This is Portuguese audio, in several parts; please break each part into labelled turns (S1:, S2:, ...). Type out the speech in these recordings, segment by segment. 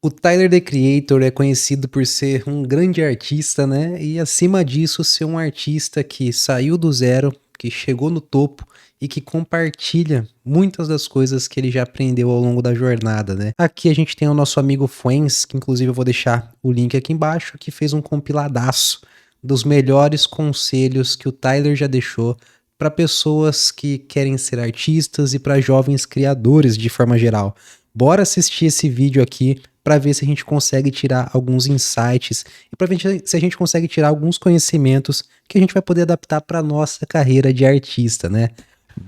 S1: O Tyler, The Creator, é conhecido por ser um grande artista, né, e acima disso ser um artista que saiu do zero, que chegou no topo e que compartilha muitas das coisas que ele já aprendeu ao longo da jornada, né. Aqui a gente tem o nosso amigo Fuens, que inclusive eu vou deixar o link aqui embaixo, que fez um compiladaço dos melhores conselhos que o Tyler já deixou para pessoas que querem ser artistas e para jovens criadores de forma geral. Bora assistir esse vídeo aqui para ver se a gente consegue tirar alguns insights e para ver se a gente consegue tirar alguns conhecimentos que a gente vai poder adaptar para nossa carreira de artista, né?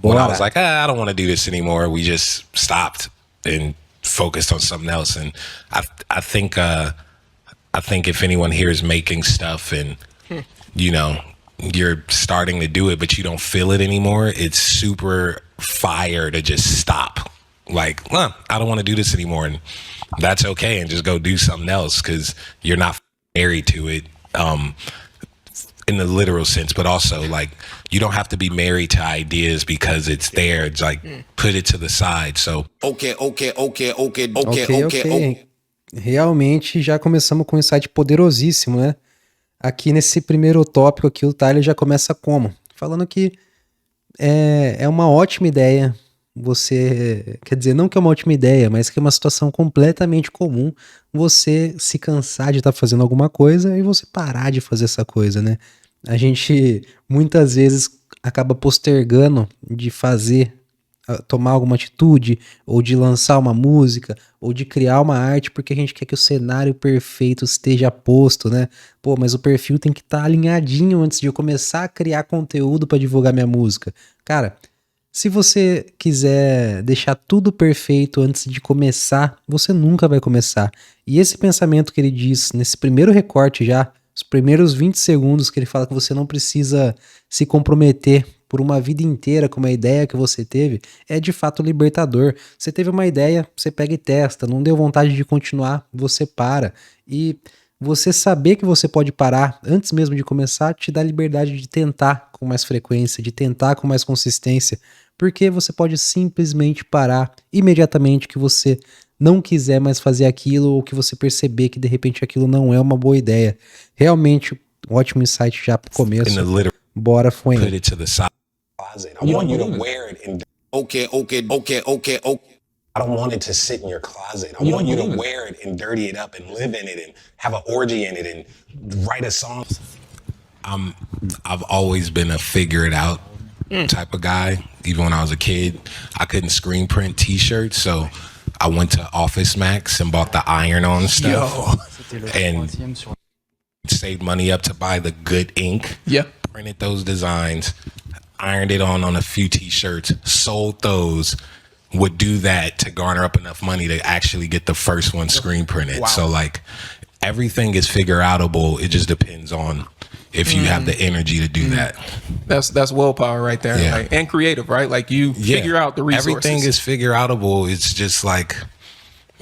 S2: When I was
S1: Bora!
S2: like, I don't want to do this anymore, we just stopped and focused on something else. And I think if anyone here is making stuff and you know you're starting to do it, but you don't feel it anymore, it's super fire to just stop. Like, I don't want to do this anymore, and that's okay, and just go do something else because you're not married to it. In the literal sense, but also like you don't have to be married to ideas because it's there. It's like put it to the side. So
S1: Ok. Realmente já começamos com um insight poderosíssimo, né? Aqui nesse primeiro tópico aqui, o Tyler já começa como? Falando que é uma ótima ideia você, quer dizer, não que é uma ótima ideia, mas que é uma situação completamente comum você se cansar de estar fazendo alguma coisa e você parar de fazer essa coisa, né? A gente muitas vezes acaba postergando de fazer, tomar alguma atitude, ou de lançar uma música, ou de criar uma arte, porque a gente quer que o cenário perfeito esteja posto, né? Pô, mas o perfil tem que estar alinhadinho antes de eu começar a criar conteúdo para divulgar minha música. Cara, se você quiser deixar tudo perfeito antes de começar, você nunca vai começar. E esse pensamento que ele diz nesse primeiro recorte já, os primeiros 20 segundos que ele fala que você não precisa se comprometer por uma vida inteira com uma ideia que você teve, é de fato libertador. Você teve uma ideia, você pega e testa, não deu vontade de continuar, você para. E você saber que você pode parar antes mesmo de começar te dá liberdade de tentar com mais frequência, de tentar com mais consistência, porque você pode simplesmente parar imediatamente que você não quiser mais fazer aquilo ou que você perceber que de repente aquilo não é uma boa ideia. Realmente, um ótimo insight já pro
S2: in the
S1: começo.
S2: literal,
S1: Bora,
S2: put
S1: Fuen.
S2: it to the side. I want you to wear it and
S3: Okay.
S2: I don't want it to sit in your closet. I want you to wear it and dirty it up and live in it and have an orgy in it and write a song. I've always been a figure it out type of guy. Even when I was a kid, I couldn't screen print T-shirts, so I went to Office Max and bought the iron-on stuff and saved money up to buy the good ink.
S4: Yeah.
S2: Printed those designs, ironed it on a few T-shirts, sold those. Would do that to garner up enough money to actually get the first one screen printed.
S4: Wow.
S2: So like everything is figure outable. It just depends on if you have the energy to do that.
S4: That's willpower right there.
S2: Yeah.
S4: Like, and creative, right? Like you figure out the resources.
S2: Everything is figure outable. It's just like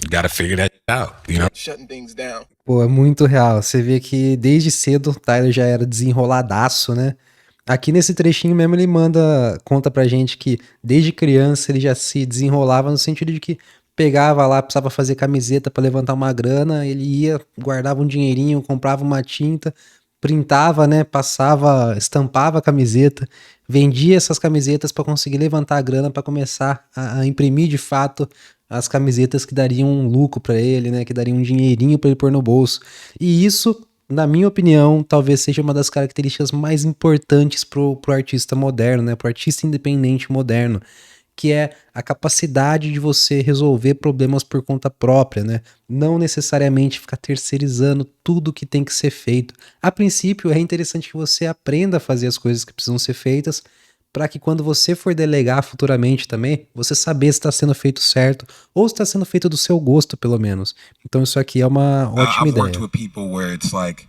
S2: you got to figure that out, you know?
S4: Shutting things down.
S1: Pô, é muito real. Você vê que desde cedo o Tyler já era desenroladaço, né? Aqui nesse trechinho mesmo ele conta pra gente que desde criança ele já se desenrolava no sentido de que pegava lá, precisava fazer camiseta pra levantar uma grana, ele ia, guardava um dinheirinho, comprava uma tinta, printava, né, passava, estampava a camiseta, vendia essas camisetas pra conseguir levantar a grana pra começar a imprimir de fato as camisetas que dariam um lucro pra ele, né, que dariam um dinheirinho pra ele pôr no bolso. E isso, na minha opinião, talvez seja uma das características mais importantes pro artista moderno, né? Pro artista independente moderno, que é a capacidade de você resolver problemas por conta própria, né? Não necessariamente ficar terceirizando tudo que tem que ser feito. A princípio, é interessante que você aprenda a fazer as coisas que precisam ser feitas, para que quando você for delegar futuramente também, você saber se está sendo feito certo ou se está sendo feito do seu gosto, pelo menos. Então isso aqui é uma ótima
S3: I've
S1: ideia.
S3: worked with people where it's like,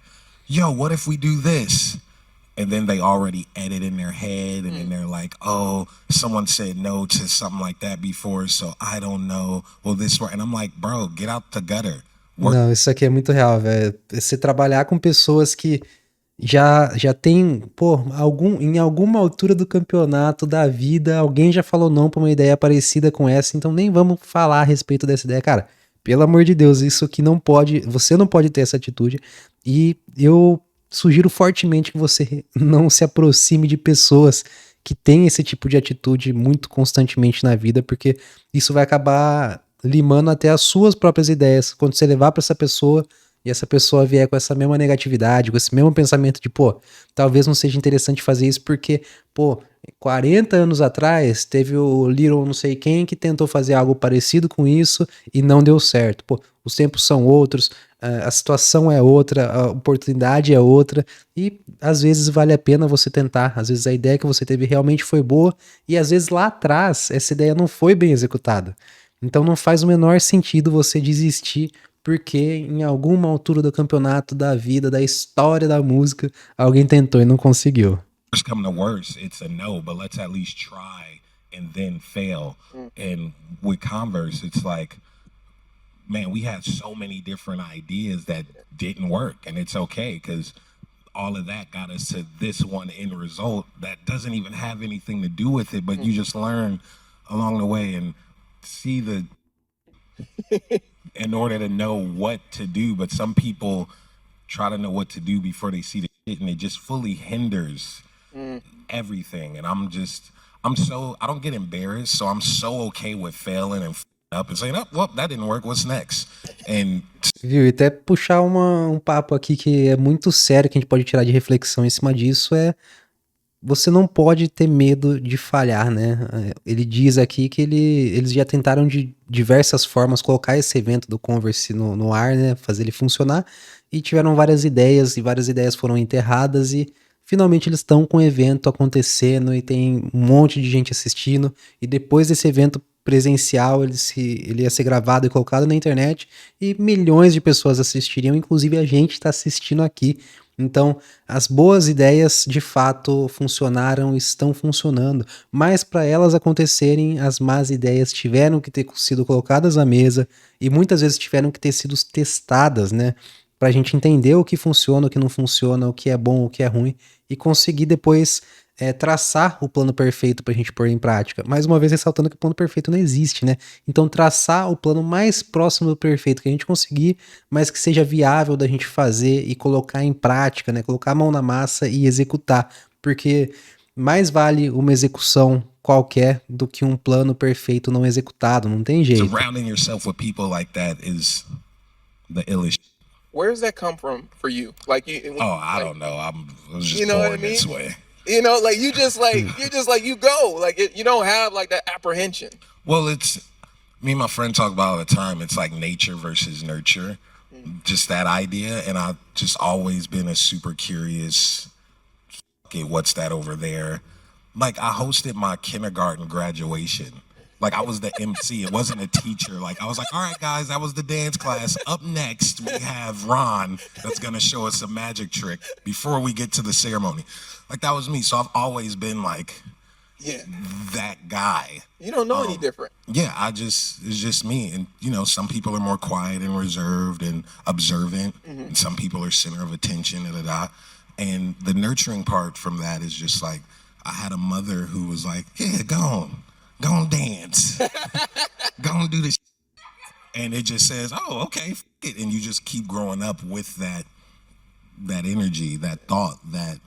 S3: yo, what if we do this? And then they already edit in their head and then they're like, oh, someone said no to something like that before, so I don't know. Well, this work. And I'm like, bro, get out the gutter.
S1: Não, isso aqui é muito real, velho. Você trabalhar com pessoas que já tem, pô, em alguma altura do campeonato da vida, alguém já falou não pra uma ideia parecida com essa, então nem vamos falar a respeito dessa ideia. Cara, Pelo amor de Deus, isso aqui não pode, você não pode ter essa atitude, e eu sugiro fortemente que você não se aproxime de pessoas que têm esse tipo de atitude muito constantemente na vida, porque isso vai acabar limando até as suas próprias ideias. Quando você levar para essa pessoa e essa pessoa vier com essa mesma negatividade, com esse mesmo pensamento de, pô, talvez não seja interessante fazer isso porque, pô, 40 anos atrás teve o Little não sei quem que tentou fazer algo parecido com isso e não deu certo. Pô, os tempos são outros, a situação é outra, a oportunidade é outra, e às vezes vale a pena você tentar. Às vezes a ideia que você teve realmente foi boa, e às vezes lá atrás essa ideia não foi bem executada. Então não faz o menor sentido você desistir porque em alguma altura do campeonato, da vida, da história da música, alguém tentou e não conseguiu.
S3: Worst come to worst, it's a no, but let's at least try and then fail. And with Converse, it's like, man, we had so many different ideas that didn't work, and it's okay because all of that got us to this one end result that doesn't even have anything to do with it, but you just learn along the way and see the in order to know what to do. But some people try to know what to do before they see the shit, and it just fully hinders everything. And I don't get embarrassed, so I'm so okay with failing and up and saying, oh, well, that didn't work, what's next? And
S1: Viu? E até puxar um papo aqui que é muito sério, que a gente pode tirar de reflexão em cima disso, é você não pode ter medo de falhar, né? Ele diz aqui que eles já tentaram de diversas formas colocar esse evento do Converse no ar, né? Fazer ele funcionar, e tiveram várias ideias, e várias ideias foram enterradas, e finalmente eles estão com o evento acontecendo, e tem um monte de gente assistindo, e depois desse evento presencial, ele ia ser gravado e colocado na internet, e milhões de pessoas assistiriam, inclusive a gente está assistindo aqui. Então, as boas ideias de fato funcionaram, estão funcionando, mas para elas acontecerem, as más ideias tiveram que ter sido colocadas à mesa, e muitas vezes tiveram que ter sido testadas, né? Para a gente entender o que funciona, o que não funciona, o que é bom, o que é ruim, e conseguir depois traçar o plano perfeito pra gente pôr em prática. Mais uma vez ressaltando que o plano perfeito não existe, né? Então traçar o plano mais próximo do perfeito que a gente conseguir, mas que seja viável da gente fazer e colocar em prática, né? Colocar a mão na massa e executar, porque mais vale uma execução qualquer do que um plano perfeito não executado, não tem jeito.
S3: surrounding yourself with people like that is the illest.
S4: Where does that come from for you? Like
S3: I don't know. I was just
S4: You know what
S3: born
S4: I mean?
S3: this way.
S4: You know, like you just like you go like you don't have like that apprehension.
S3: Well, it's me and my friend talk about all the time. It's like nature versus nurture, just that idea. And I've just always been a super curious. Okay, what's that over there? Like I hosted my kindergarten graduation. Like I was the MC. It wasn't a teacher. Like I was like, all right, guys, that was the dance class. Up next, we have Ron that's gonna show us a magic trick before we get to the ceremony. Like that was me. So I've always been like that guy.
S4: You don't know any different.
S3: Yeah, it's just me. And you know, some people are more quiet and reserved and observant, and some people are center of attention, and the nurturing part from that is just like I had a mother who was like, yeah, go on dance. Go on do this. And it just says, oh, okay, f it. And you just keep growing up with that energy, that thought, that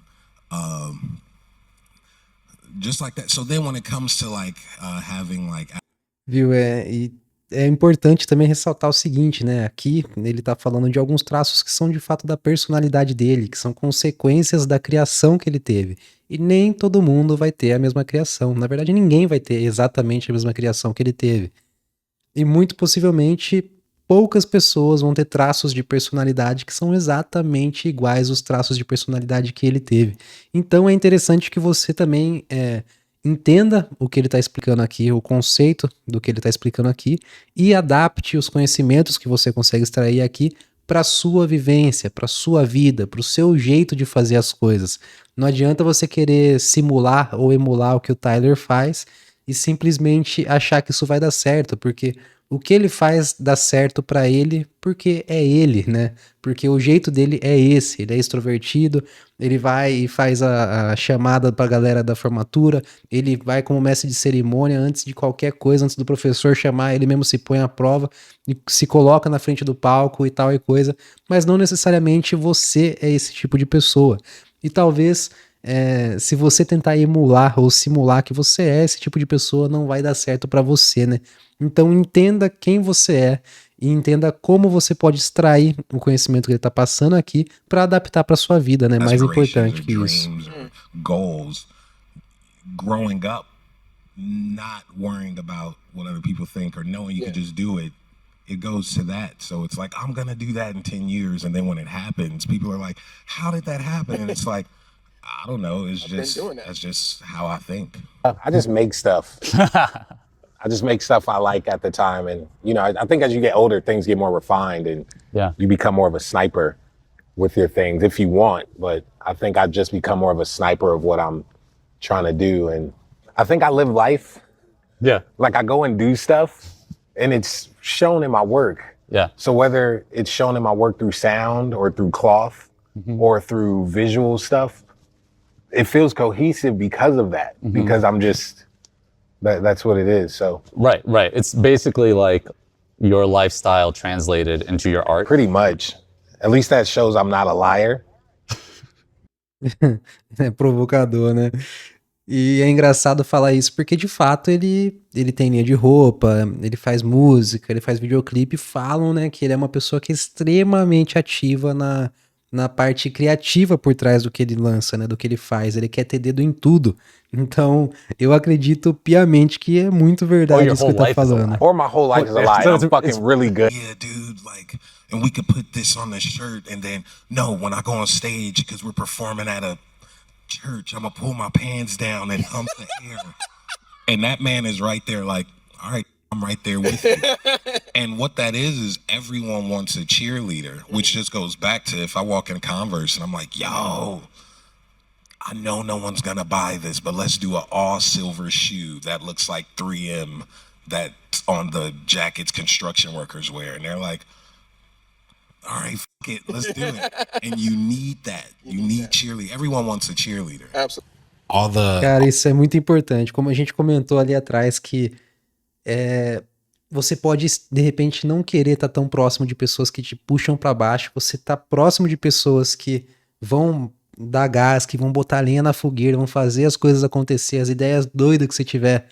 S3: just like that. So then when it comes to like having like.
S1: Viu? E é importante também ressaltar o seguinte, né? Aqui ele tá falando de alguns traços que são de fato da personalidade dele, que são consequências da criação que ele teve. E nem todo mundo vai ter a mesma criação. Na verdade, ninguém vai ter exatamente a mesma criação que ele teve. E muito possivelmente, poucas pessoas vão ter traços de personalidade que são exatamente iguais aos traços de personalidade que ele teve. Então é interessante que você também entenda o que ele está explicando aqui, o conceito do que ele está explicando aqui, e adapte os conhecimentos que você consegue extrair aqui para a sua vivência, para a sua vida, para o seu jeito de fazer as coisas. Não adianta você querer simular ou emular o que o Tyler faz e simplesmente achar que isso vai dar certo, porque O que ele faz dá certo pra ele porque é ele, né? Porque o jeito dele é esse, ele é extrovertido, ele vai e faz a chamada pra galera da formatura, ele vai como mestre de cerimônia antes de qualquer coisa, antes do professor chamar, ele mesmo se põe à prova e se coloca na frente do palco e tal e coisa, mas não necessariamente você é esse tipo de pessoa. E talvez se você tentar emular ou simular que você é esse tipo de pessoa, não vai dar certo pra você, né? Então entenda quem você é e entenda como você pode extrair o conhecimento que ele tá passando aqui pra adaptar pra sua vida, né? Mais
S3: aspirations
S1: importante
S3: or
S1: que isso.
S3: dreams or goals. Growing up, not worrying about what other people think or knowing you
S4: Yeah.
S3: could just do it, it goes to that. So it's like, I'm gonna do that in 10 years, and then when it happens, people are like, how did that happen? And it's like, I don't know. It's
S4: been
S3: just
S4: doing that.
S3: that's just how I think.
S5: I just make stuff. I just make stuff I like at the time. And, you know, I think as you get older, things get more refined and
S6: Yeah.
S5: you become more of a sniper with your things if you want. But I think I've just become more of a sniper of what I'm trying to do. And I think I live life
S6: Yeah.
S5: like I go and do stuff and it's shown in my work.
S6: Yeah.
S5: So whether it's shown in my work through sound or through cloth or through visual stuff, it feels cohesive because of that. Because I'm just that's what it is. So
S6: Right. It's basically like your lifestyle translated into your art.
S5: pretty much, at least that shows I'm not a liar.
S1: É provocador, né? E é engraçado falar isso porque, de fato, ele tem linha de roupa, ele faz música, ele faz videoclipe, falam, né, que ele é uma pessoa que é extremamente ativa na parte criativa por trás do que ele lança, né, do que ele faz. Ele quer ter dedo em tudo. Então, eu acredito piamente que é muito verdade
S6: your
S1: isso que ele
S6: whole
S1: tá
S6: life is a
S1: falando.
S6: lie.
S5: Or my whole life is a lie.
S6: So
S5: I'm fucking really good.
S3: Yeah, dude, like, and we could put this on the shirt, and then no, when I go on stage, because we're performing at a church, I'm gonna pull my pants down and hump the air, and that man is right there, like, all right, I'm right there with you. And what that is everyone wants a cheerleader, which just goes back to if I walk in Converse and I'm like, yo, I know no one's gonna buy this, but let's do an all silver shoe that looks like 3M that's on the jackets construction workers wear. And they're like, all right, fuck it, let's do it. And you need that. You need cheerleader. Everyone wants a cheerleader.
S4: Absolutely.
S2: All the
S1: Cara, isso é muito importante. Como a gente comentou ali atrás que você pode, de repente, não querer estar tão próximo de pessoas que te puxam pra baixo. Você tá próximo de pessoas que vão dar gás, que vão botar lenha na fogueira, vão fazer as coisas acontecer, as ideias doidas que você tiver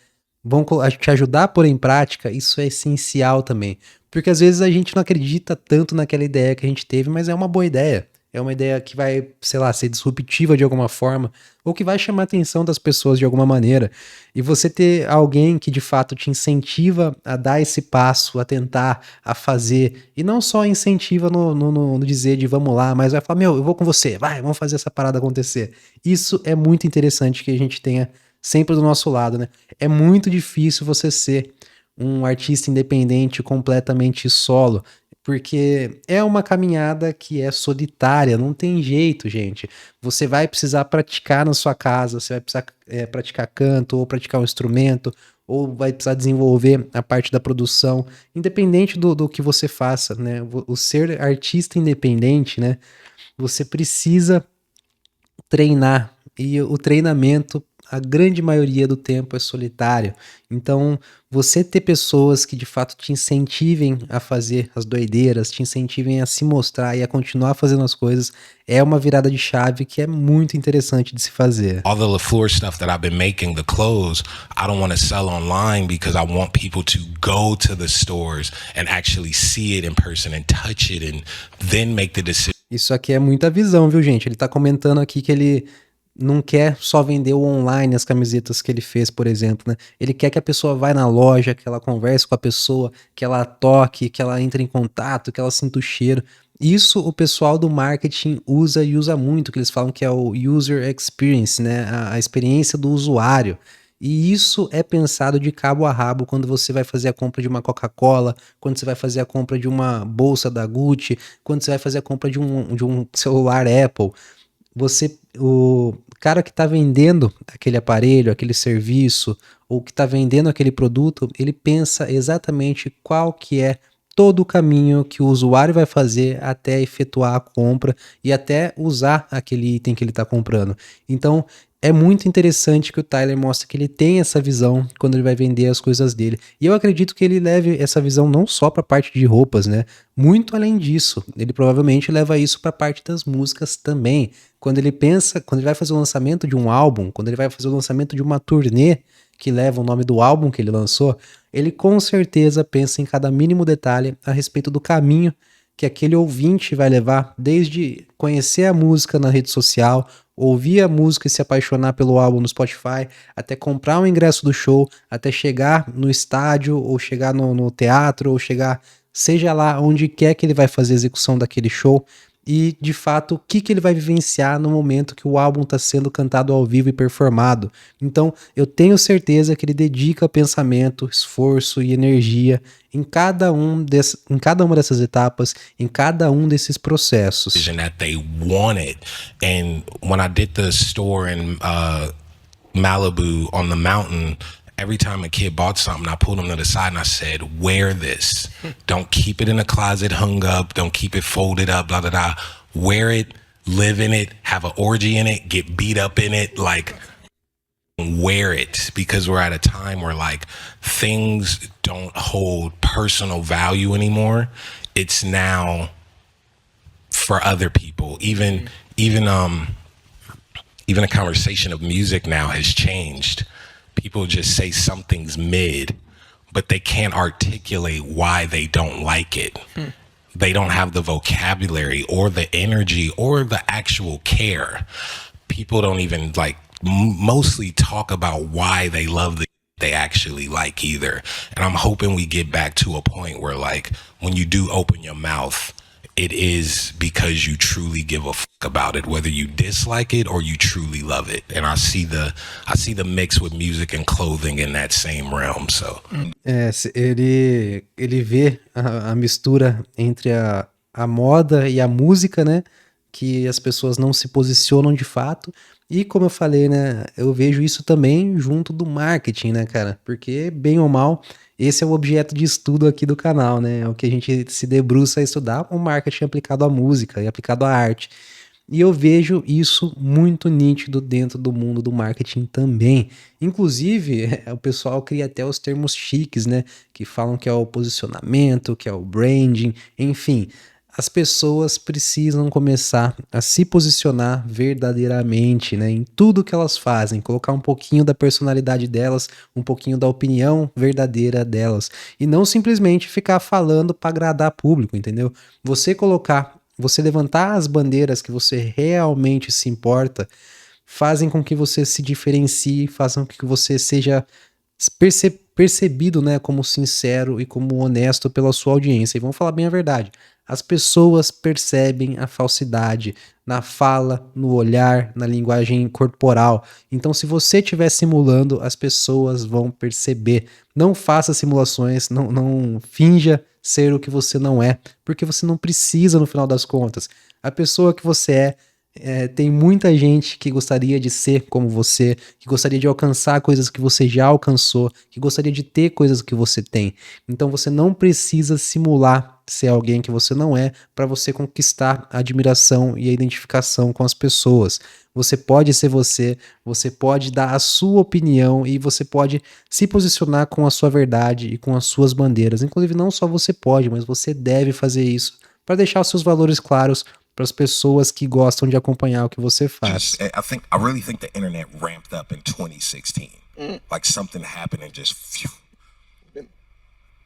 S1: vão te ajudar a pôr em prática. Isso é essencial também. Porque às vezes a gente não acredita tanto naquela ideia que a gente teve, mas é uma boa ideia. É uma ideia que vai, sei lá, ser disruptiva de alguma forma, ou que vai chamar a atenção das pessoas de alguma maneira. E você ter alguém que de fato te incentiva a dar esse passo, a tentar, a fazer, e não só incentiva no dizer de vamos lá, mas vai falar, meu, eu vou com você, vai, vamos fazer essa parada acontecer. Isso é muito interessante que a gente tenha sempre do nosso lado, né? É muito difícil você ser um artista independente completamente solo, porque é uma caminhada que é solitária, não tem jeito, gente. Você vai precisar praticar na sua casa, você vai precisar praticar canto, ou praticar um instrumento, ou vai precisar desenvolver a parte da produção, independente do que você faça, né? O ser artista independente, né? Você precisa treinar, e o treinamento, a grande maioria do tempo, é solitário. Então, você ter pessoas que de fato te incentivem a fazer as doideiras, te incentivem a se mostrar e a continuar fazendo as coisas, é uma virada de chave que é muito interessante de se fazer.
S2: all the LaFleur stuff that I've been making, the clothes, I don't want to sell online because I want people to go to the stores and actually see it in person and touch it and then make the decision.
S1: Isso aqui é muita visão, viu, gente? Ele tá comentando aqui que ele não quer só vender o online, as camisetas que ele fez, por exemplo, né? Ele quer que a pessoa vá na loja, que ela converse com a pessoa, que ela toque, que ela entre em contato, que ela sinta o cheiro. Isso o pessoal do marketing usa e usa muito, que eles falam que é o user experience, né? A experiência do usuário. E isso é pensado de cabo a rabo quando você vai fazer a compra de uma Coca-Cola, quando você vai fazer a compra de uma bolsa da Gucci, quando você vai fazer a compra de um celular Apple. o cara que está vendendo aquele aparelho, aquele serviço, ou que está vendendo aquele produto, ele pensa exatamente qual que é todo o caminho que o usuário vai fazer até efetuar a compra e até usar aquele item que ele está comprando. Então, é muito interessante que o Tyler mostra que ele tem essa visão quando ele vai vender as coisas dele. E eu acredito que ele leve essa visão não só para a parte de roupas, né? Muito além disso. Ele provavelmente leva isso para a parte das músicas também. Quando ele pensa, quando ele vai fazer o lançamento de um álbum, quando ele vai fazer o lançamento de uma turnê que leva o nome do álbum que ele lançou, ele com certeza pensa em cada mínimo detalhe a respeito do caminho que aquele ouvinte vai levar, desde conhecer a música na rede social, ouvir a música e se apaixonar pelo álbum no Spotify, até comprar o ingresso do show, até chegar no estádio, ou chegar no teatro, ou chegar, seja lá onde quer que ele vai fazer a execução daquele show, e de fato o que ele vai vivenciar no momento que o álbum está sendo cantado ao vivo e performado. Então eu tenho certeza que ele dedica pensamento, esforço e energia em cada uma dessas etapas, em cada um desses processos.
S2: That they wanted. And when I did the store in Malibu on the mountain, every time a kid bought something, I pulled them to the side and I said, wear this. Don't keep it in a closet hung up. Don't keep it folded up, blah, blah, blah. Wear it, live in it, have an orgy in it, get beat up in it. Like, wear it, because we're at a time where like things don't hold personal value anymore. It's now for other people. Even a conversation of music now has changed. People just say something's mid, but they can't articulate why they don't like it. They don't have the vocabulary or the energy or the actual care. People don't even like mostly talk about why they love the they actually like either. And I'm hoping we get back to a point where like when you do open your mouth, it is because you truly give a fuck about it, whether you dislike it or you truly love it. And I see the mix with music and clothing in that same realm. So
S1: ele vê a mistura entre a moda e a música, né? Que as pessoas não se posicionam de fato. E como eu falei, né? Eu vejo isso também junto do marketing, né, cara? Porque, bem ou mal, esse é o objeto de estudo aqui do canal, né? É o que a gente se debruça a estudar, o marketing aplicado à música e aplicado à arte. E eu vejo isso muito nítido dentro do mundo do marketing também. Inclusive, o pessoal cria até os termos chiques, né? Que falam que é o posicionamento, que é o branding, enfim. As pessoas precisam começar a se posicionar verdadeiramente, né, em tudo que elas fazem, colocar um pouquinho da personalidade delas, um pouquinho da opinião verdadeira delas, e não simplesmente ficar falando para agradar público, entendeu? Você levantar as bandeiras que você realmente se importa, fazem com que você se diferencie, façam com que você seja percebido, né, como sincero e como honesto pela sua audiência. E vamos falar bem a verdade. As pessoas percebem a falsidade na fala, no olhar, na linguagem corporal. Então, se você estiver simulando, as pessoas vão perceber. Não faça simulações, não finja ser o que você não é, porque você não precisa no final das contas. A pessoa que você tem muita gente que gostaria de ser como você, que gostaria de alcançar coisas que você já alcançou, que gostaria de ter coisas que você tem. Então você não precisa simular ser alguém que você não é para você conquistar a admiração e a identificação com as pessoas. Você pode ser você pode dar a sua opinião e você pode se posicionar com a sua verdade e com as suas bandeiras. Inclusive, não só você pode, mas você deve fazer isso para deixar os seus valores claros para as pessoas que gostam de acompanhar o que você faz.
S3: I really think the internet ramped up in 2016. Like something happened and just phew.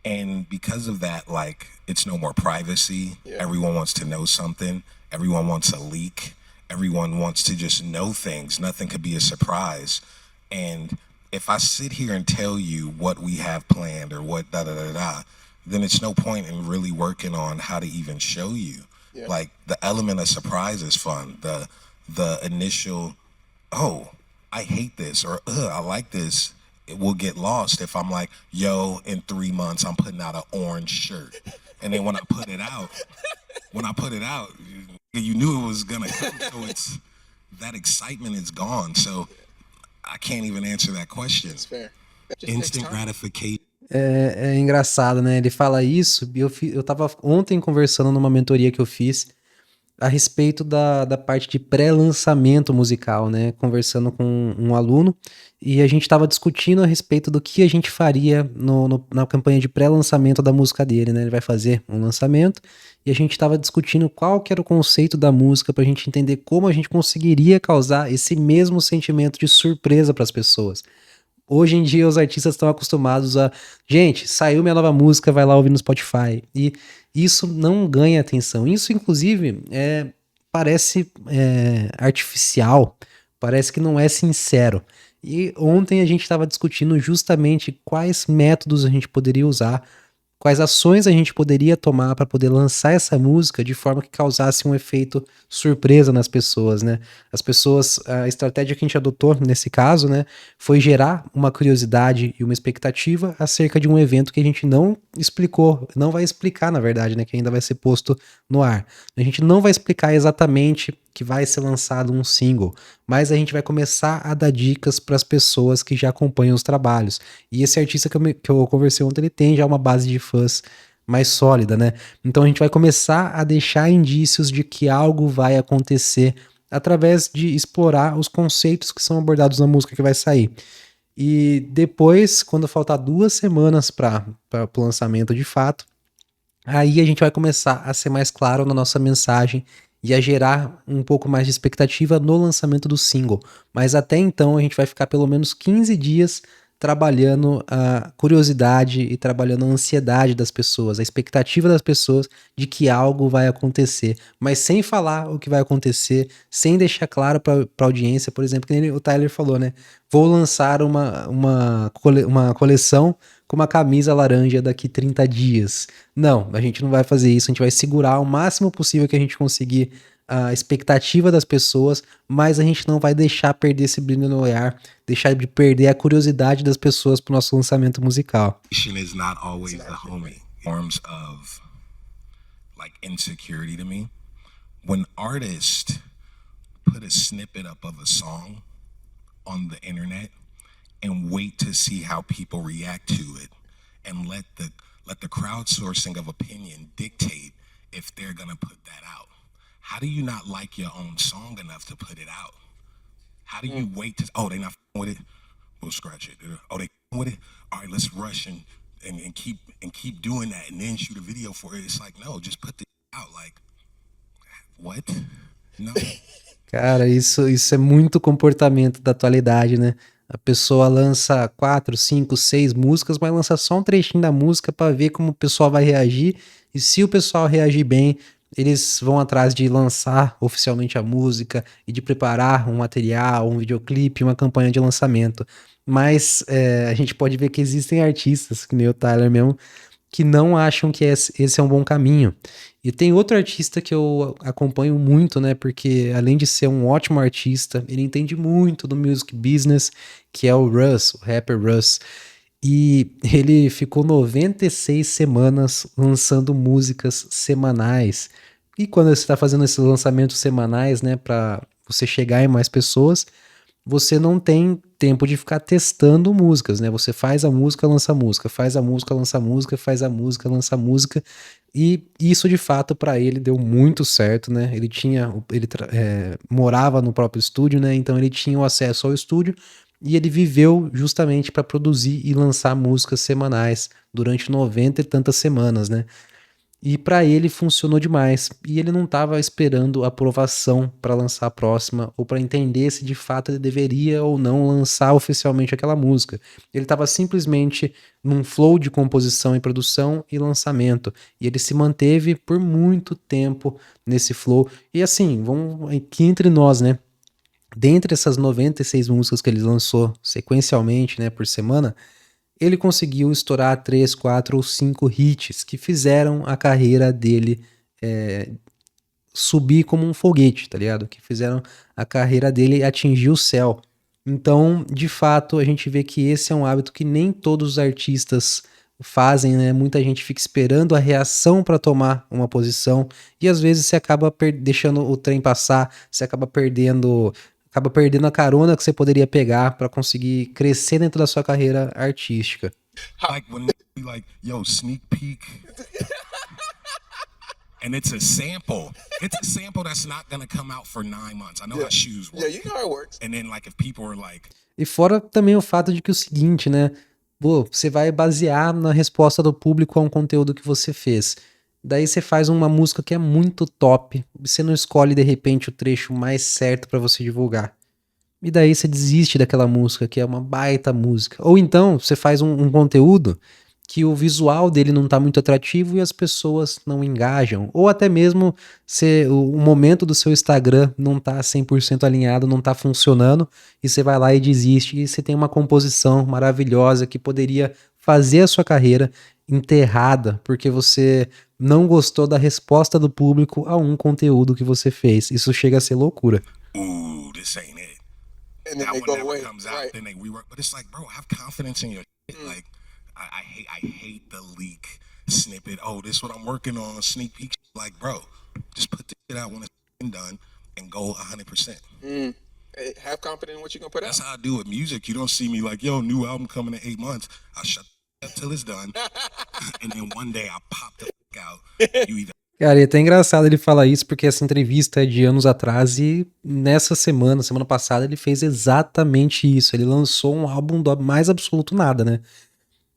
S3: And because of that, like, it's no more privacy. Yeah. Everyone wants to know something. Everyone wants a leak. Everyone wants to just know things. Nothing could be a surprise. And if I sit here and tell you what we have planned or what then it's no point in really working on how to even show you. Yeah. Like, the element of surprise is fun. The initial, oh, I hate this, or I like this. It will get lost if I'm like, yo, in 3 months, I'm putting out an orange shirt. And then when I put it out, you knew it was gonna come. So that excitement is gone. So I can't even answer that question.
S4: It's fair. It just takes
S3: Instant
S4: time.
S3: gratification.
S1: É engraçado, né? Ele fala isso, e eu tava ontem conversando numa mentoria que eu fiz a respeito da parte de pré-lançamento musical, né? Conversando com um aluno, e a gente estava discutindo a respeito do que a gente faria na campanha de pré-lançamento da música dele, né? Ele vai fazer um lançamento, e a gente estava discutindo qual que era o conceito da música para a gente entender como a gente conseguiria causar esse mesmo sentimento de surpresa para as pessoas. Hoje em dia os artistas estão acostumados a, gente, saiu minha nova música, vai lá ouvir no Spotify. E isso não ganha atenção. Isso, inclusive, parece artificial, parece que não é sincero. E ontem a gente estava discutindo justamente quais métodos a gente poderia usar, quais ações a gente poderia tomar para poder lançar essa música de forma que causasse um efeito surpresa nas pessoas, né? As pessoas, a estratégia que a gente adotou nesse caso, né, foi gerar uma curiosidade e uma expectativa acerca de um evento que a gente não explicou, não vai explicar, na verdade, né, que ainda vai ser posto no ar. A gente não vai explicar exatamente que vai ser lançado um single, mas a gente vai começar a dar dicas para as pessoas que já acompanham os trabalhos. E esse artista que eu conversei ontem, ele tem já uma base de fãs mais sólida, né? Então a gente vai começar a deixar indícios de que algo vai acontecer através de explorar os conceitos que são abordados na música que vai sair. E depois, quando faltar 2 semanas para o lançamento de fato, aí a gente vai começar a ser mais claro na nossa mensagem e a gerar um pouco mais de expectativa no lançamento do single. Mas até então a gente vai ficar pelo menos 15 dias trabalhando a curiosidade e trabalhando a ansiedade das pessoas, a expectativa das pessoas de que algo vai acontecer, mas sem falar o que vai acontecer, sem deixar claro para a audiência, por exemplo, que nem o Tyler falou, né? Vou lançar uma coleção com uma camisa laranja daqui 30 dias. Não, a gente não vai fazer isso, a gente vai segurar o máximo possível que a gente conseguir a expectativa das pessoas, mas a gente não vai deixar perder esse brilho no olhar, deixar de perder a curiosidade das pessoas pro nosso lançamento musical.
S3: Is not always the homie. Forms of like insecurity to me. When artists put a snippet up of a song on the internet and wait to see how people react to it and let the crowdsourcing of opinion dictate if they're gonna put that out. How do you not like your own song enough to put it out? How do you wait to, oh, they not with it? We'll scratch it. Oh, they with it? All right, let's rush and keep doing that and then shoot a video for it. It's like, no, just put the out. Like, what? No.
S1: Cara, isso é muito comportamento da atualidade, né? A pessoa lança 4, 5, 6 músicas, mas lança só um trechinho da música para ver como o pessoal vai reagir. E se o pessoal reagir bem, eles vão atrás de lançar oficialmente a música e de preparar um material, um videoclipe, uma campanha de lançamento. Mas a gente pode ver que existem artistas, que nem o Tyler mesmo, que não acham que esse é um bom caminho. E tem outro artista que eu acompanho muito, né? Porque além de ser um ótimo artista, ele entende muito do music business, que é o Russ, o rapper Russ. E ele ficou 96 semanas lançando músicas semanais. E quando você está fazendo esses lançamentos semanais, né, para você chegar em mais pessoas, você não tem tempo de ficar testando músicas, né? Você faz a música, lança a música, faz a música, lança a música, faz a música, lança a música. E isso, de fato, para ele deu muito certo, né? Ele morava no próprio estúdio, né? Então ele tinha o acesso ao estúdio e ele viveu justamente para produzir e lançar músicas semanais durante 90 e tantas semanas, né? E para ele funcionou demais. E ele não estava esperando aprovação para lançar a próxima ou para entender se de fato ele deveria ou não lançar oficialmente aquela música. Ele estava simplesmente num flow de composição e produção e lançamento. E ele se manteve por muito tempo nesse flow. E assim, vamos aqui entre nós, né? Dentre essas 96 músicas que ele lançou sequencialmente, né, por semana, ele conseguiu estourar 3, 4 ou 5 hits que fizeram a carreira dele subir como um foguete, tá ligado? Que fizeram a carreira dele atingir o céu. Então, de fato, a gente vê que esse é um hábito que nem todos os artistas fazem, né? Muita gente fica esperando a reação para tomar uma posição e às vezes você acaba deixando o trem passar, você acaba perdendo a carona que você poderia pegar para conseguir crescer dentro da sua carreira artística.
S3: Like when they be like, yo, sneak peek. And it's a sample. It's a sample that's not gonna come out for 9 months. I know how shoes work.
S4: Yeah, you know how it works.
S3: And then like if people are like,
S1: E fora também o fato de que o seguinte, né? Pô, você vai basear na resposta do público a um conteúdo que você fez. Daí você faz uma música que é muito top, você não escolhe de repente o trecho mais certo pra você divulgar. E daí você desiste daquela música que é uma baita música. Ou então você faz um conteúdo que o visual dele não tá muito atrativo e as pessoas não engajam. Ou até mesmo o momento do seu Instagram não tá 100% alinhado, não tá funcionando, e você vai lá e desiste, e você tem uma composição maravilhosa que poderia fazer a sua carreira enterrada, porque você não gostou da resposta do público a um conteúdo que você fez. Isso chega a ser loucura.
S3: ooh, this ain't it.
S4: And then
S3: That
S4: they
S3: one
S4: go
S3: never
S4: away.
S3: comes out.
S4: Right.
S3: Then they rework. But it's like, bro, have confidence in your shit. Like, I hate the leak snippet. Oh, this is what I'm working on. Sneak peek. Like, bro, just put this shit out when it's done and go 100%.
S4: Hey, have confidence in what you're gonna put
S3: That's
S4: out.
S3: how I do with music. You don't see me like, yo, new album coming in 8 months. I shut up till it's done. And then one day I pop the fuck out. You either
S1: Cara, e é até engraçado ele falar isso, porque essa entrevista é de anos atrás e nessa semana passada, ele fez exatamente isso. Ele lançou um álbum do mais absoluto nada, né?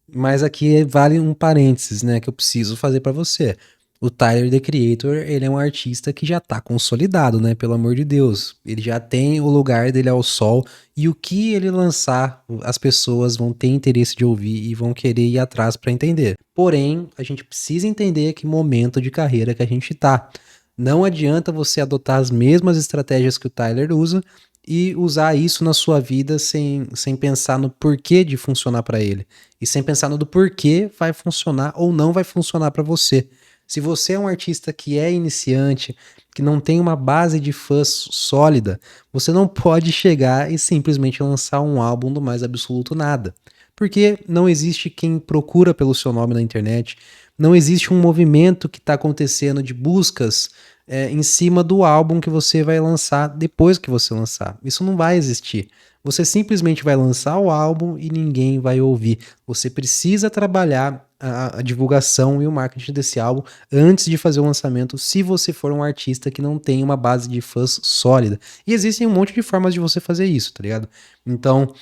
S1: Mas aqui vale um parênteses, né, que eu preciso fazer pra você. O Tyler, The Creator, ele é um artista que já tá consolidado, né, pelo amor de Deus. Ele já tem o lugar dele ao sol, e o que ele lançar, as pessoas vão ter interesse de ouvir e vão querer ir atrás pra entender. Porém, a gente precisa entender que momento de carreira que a gente tá. Não adianta você adotar as mesmas estratégias que o Tyler usa e usar isso na sua vida sem pensar no porquê de funcionar pra ele. E sem pensar no do porquê vai funcionar ou não vai funcionar pra você. Se você é um artista que é iniciante, que não tem uma base de fãs sólida, você não pode chegar e simplesmente lançar um álbum do mais absoluto nada. Porque não existe quem procura pelo seu nome na internet, não existe um movimento que está acontecendo de buscas em cima do álbum que você vai lançar depois que você lançar. Isso não vai existir. Você simplesmente vai lançar o álbum e ninguém vai ouvir. Você precisa trabalhar a divulgação e o marketing desse álbum antes de fazer o lançamento, se você for um artista que não tem uma base de fãs sólida. E existem um monte de formas de você fazer isso, tá ligado? Então,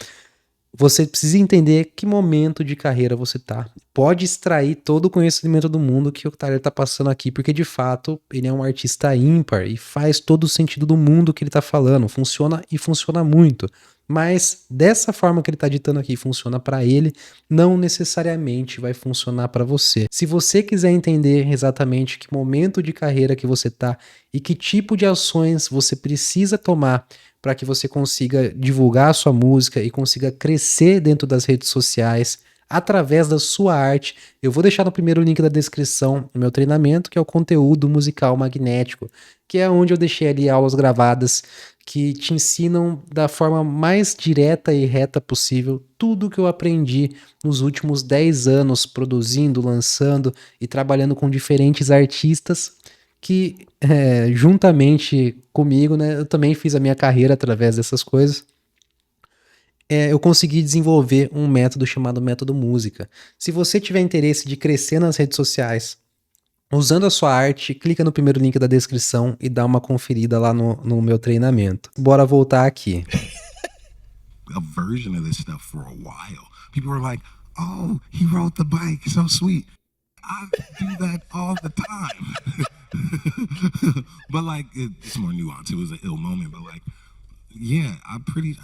S1: você precisa entender que momento de carreira você tá. Pode extrair todo o conhecimento do mundo que o Tyler tá passando aqui, porque de fato ele é um artista ímpar e faz todo o sentido do mundo que ele tá falando. Funciona e funciona muito. Mas dessa forma que ele tá ditando aqui, funciona pra ele, não necessariamente vai funcionar pra você. Se você quiser entender exatamente que momento de carreira que você tá e que tipo de ações você precisa tomar para que você consiga divulgar a sua música e consiga crescer dentro das redes sociais através da sua arte, eu vou deixar no primeiro link da descrição o meu treinamento, que é o conteúdo musical magnético, que é onde eu deixei ali aulas gravadas que te ensinam da forma mais direta e reta possível tudo que eu aprendi nos últimos 10 anos produzindo, lançando e trabalhando com diferentes artistas que juntamente comigo, né, eu também fiz a minha carreira através dessas coisas. Eu consegui desenvolver um método chamado método música. Se você tiver interesse de crescer nas redes sociais, usando a sua arte, clica no primeiro link da descrição e dá uma conferida lá no meu treinamento. Bora voltar aqui.
S3: a version of this stuff for a while. People were like, "Oh, he rode the bike, so sweet." I do that all the time. But like, it's more nuanced. It was an ill moment, but like, yeah, I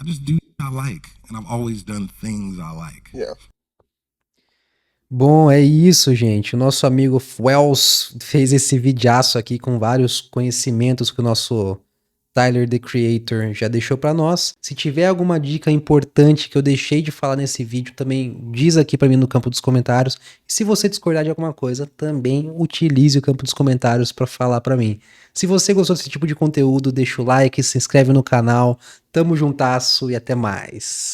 S3: just do what I like, and I've always done things I like.
S4: Yeah.
S1: Bom, é isso, gente. O nosso amigo Wells fez esse videaço aqui com vários conhecimentos que o nosso Tyler, The Creator, já deixou pra nós. Se tiver alguma dica importante que eu deixei de falar nesse vídeo, também diz aqui pra mim no campo dos comentários. E se você discordar de alguma coisa, também utilize o campo dos comentários pra falar pra mim. Se você gostou desse tipo de conteúdo, deixa o like, se inscreve no canal. Tamo juntasso e até mais.